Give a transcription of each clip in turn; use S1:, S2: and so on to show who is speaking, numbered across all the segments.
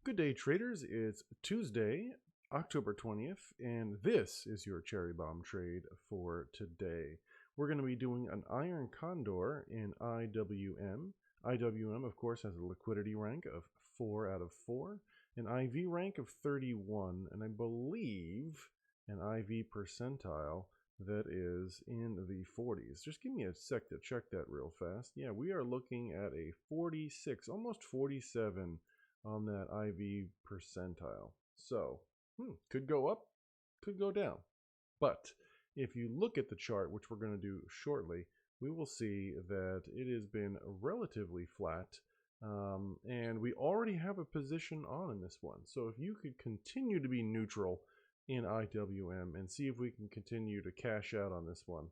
S1: Good day, traders. It's Tuesday, October 20th, and this is your cherry bomb trade for today. We're going to be doing an Iron Condor in IWM. IWM, of course, has a liquidity rank of 4 out of 4, an IV rank of 31, and I believe an IV percentile that is in the 40s. Just give me a sec to check that real fast. Yeah, we are looking at a 46, almost 47 on that IV percentile. So, could go up, could go down. But if you look at the chart, which we're going to do shortly, we will see that it has been relatively flat. And we already have a position on in this one. So if you could continue to be neutral in IWM and see if we can continue to cash out on this one.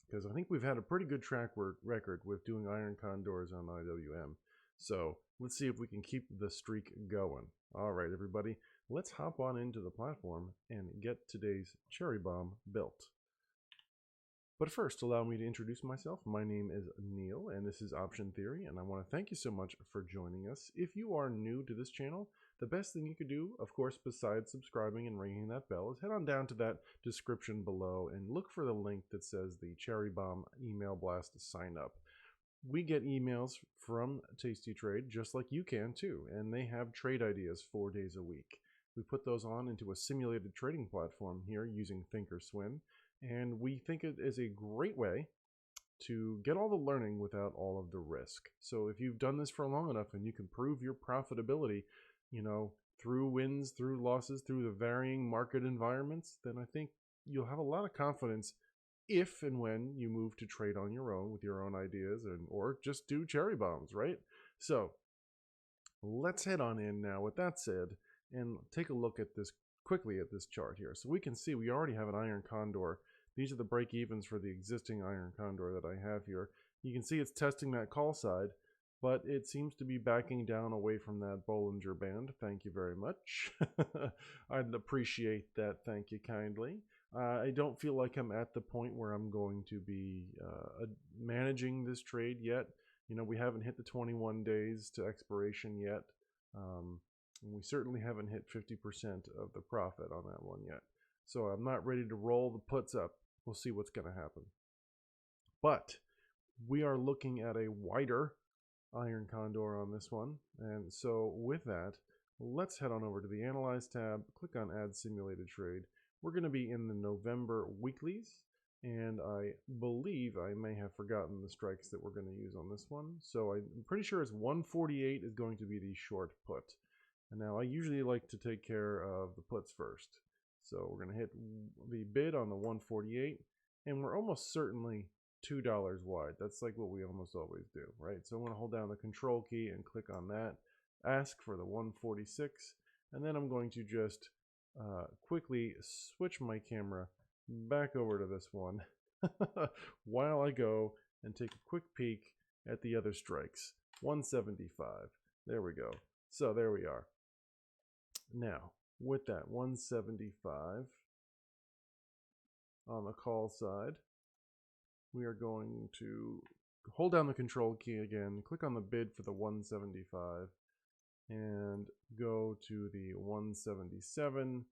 S1: Because I think we've had a pretty good track record with doing Iron Condors on IWM. So let's see if we can keep the streak going. All right, everybody, let's hop on into the platform and get today's cherry bomb built. But first, allow me to introduce myself. My name is Neil, and this is Option Theory, and I want to thank you so much for joining us. If you are new to this channel, the best thing you could do, of course, besides subscribing and ringing that bell, is head on down to that description below and look for the link that says the Cherry Bomb email blast to sign up. We get emails from Tasty Trade just like you can too, and they have trade ideas 4 days a week. We put those on into a simulated trading platform here using ThinkOrSwim, and we think it is a great way to get all the learning without all of the risk. So if you've done this for long enough and you can prove your profitability, through wins, through losses, through the varying market environments, then I think you'll have a lot of confidence if and when you move to trade on your own with your own ideas or just do cherry bombs, right? So let's head on in now with that said and take a look at this quickly at this chart here. So we can see we already have an Iron Condor. These are the break evens for the existing Iron Condor that I have here. You can see it's testing that call side, but it seems to be backing down away from that Bollinger Band. Thank you very much. I'd appreciate that. Thank you kindly. I don't feel like I'm at the point where I'm going to be managing this trade yet. We haven't hit the 21 days to expiration yet. And we certainly haven't hit 50% of the profit on that one yet. So I'm not ready to roll the puts up. We'll see what's going to happen. But we are looking at a wider Iron Condor on this one. And so with that, let's head on over to the Analyze tab, click on Add Simulated Trade. We're going to be in the November weeklies, and I believe I may have forgotten the strikes that we're going to use on this one. So I'm pretty sure it's 148 is going to be the short put. And now I usually like to take care of the puts first. So we're going to hit the bid on the 148, and we're almost certainly $2 wide. That's like what we almost always do, right? So I'm going to hold down the control key and click on that, ask for the 146, and then I'm going to just quickly switch my camera back over to this one while I go and take a quick peek at the other strikes. 175. There we go. So there we are. Now, with that 175 on the call side, we are going to hold down the control key again, click on the bid for the 175, and go to the 177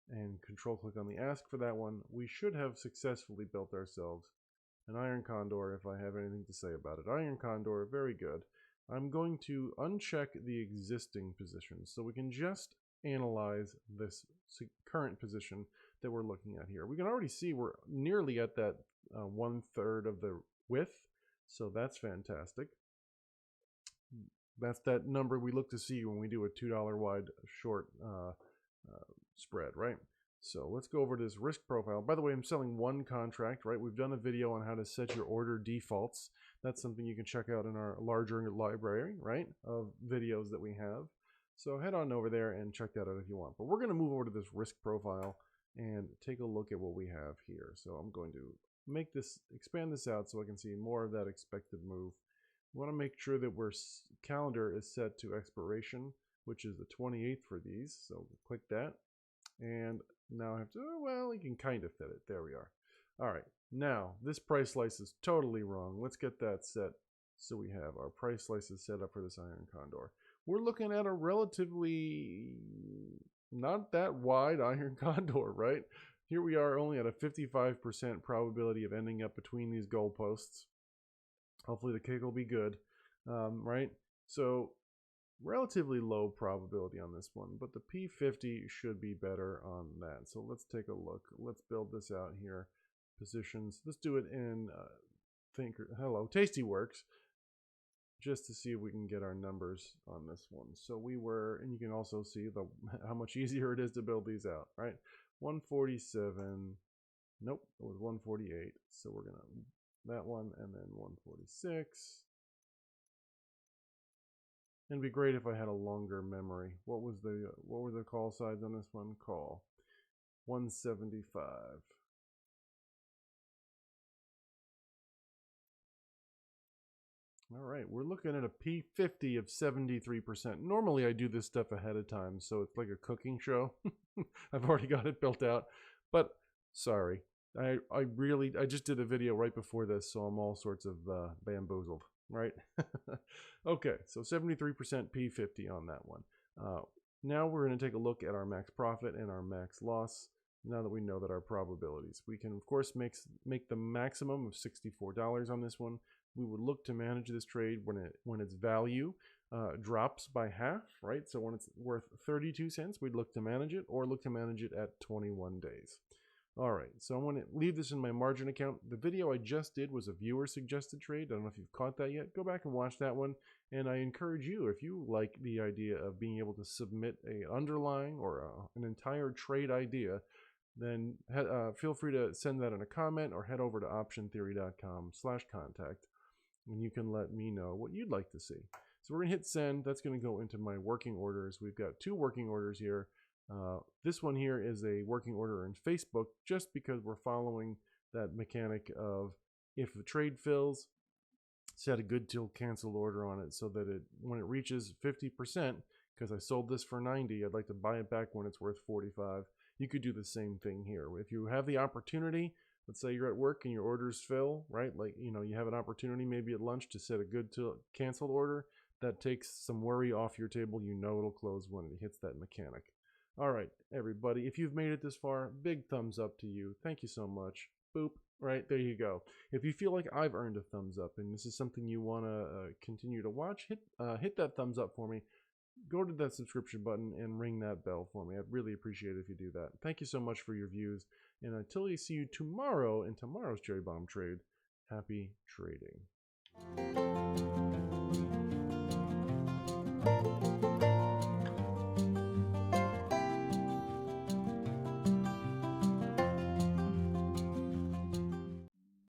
S1: and control click on the ask for that one. We should have successfully built ourselves an Iron Condor if I have anything to say about it. Iron Condor, very good. I'm going to uncheck the existing positions so we can just analyze this current position that we're looking at here. We can already see we're nearly at that 1/3 of the width, so that's fantastic. That's that number we look to see when we do a $2 wide short spread, right? So let's go over to this risk profile. By the way, I'm selling one contract, right? We've done a video on how to set your order defaults. That's something you can check out in our larger library, right, of videos that we have. So head on over there and check that out if you want. But we're going to move over to this risk profile and take a look at what we have here. So I'm going to expand this out so I can see more of that expected move. We want to make sure that our calendar is set to expiration, which is the 28th for these. So click that. And now I have to, well, you can kind of fit it. There we are. All right. Now, this price slice is totally wrong. Let's get that set so we have our price slices set up for this Iron Condor. we're looking at a relatively not that wide iron condor, right? Here we are only at a 55% probability of ending up between these goalposts. Hopefully the kick will be good, right? So relatively low probability on this one, but the P50 should be better on that. So let's take a look. Let's build this out here. Positions. Let's do it in Tastyworks, just to see if we can get our numbers on this one. So we were, and you can also see how much easier it is to build these out, right? 147. Nope, it was 148. So we're gonna that one, and then 146. It'd be great if I had a longer memory. What were the call sides on this one? Call 175. All right, we're looking at a P50 of 73%. Normally I do this stuff ahead of time, so it's like a cooking show. I've already got it built out, but sorry. I just did a video right before this, so I'm all sorts of bamboozled, right? Okay, so 73% P50 on that one. Now we're going to take a look at our max profit and our max loss. Now that we know that our probabilities, we can of course make the maximum of $64 on this one. We would look to manage this trade when its value drops by half, right? So when it's worth 32 cents, we'd look to manage it, or look to manage it at 21 days. All right, so I'm going to leave this in my margin account. The video I just did was a viewer suggested trade. I don't know if you've caught that yet. Go back and watch that one. And I encourage you, if you like the idea of being able to submit an underlying or an entire trade idea, then feel free to send that in a comment or head over to optiontheory.com/contact, and you can let me know what you'd like to see. So we're going to hit send. That's going to go into my working orders. We've got 2 working orders here. This one here is a working order in Facebook, just because we're following that mechanic of if the trade fills, set a good till canceled order on it, so that when it reaches 50%, because I sold this for 90, I'd like to buy it back when it's worth 45. You could do the same thing here. If you have the opportunity, let's say you're at work and your orders fill, right? Like, you have an opportunity maybe at lunch to set a good till canceled order. That takes some worry off your table. It'll close when it hits that mechanic. All right, everybody, if you've made it this far, big thumbs up to you. Thank you so much. Boop. Right, there you go. If you feel like I've earned a thumbs up and this is something you want to continue to watch, hit that thumbs up for me. Go to that subscription button and ring that bell for me. I'd really appreciate it if you do that. Thank you so much for your views. And until I see you tomorrow in tomorrow's Cherry Bomb Trade, happy trading.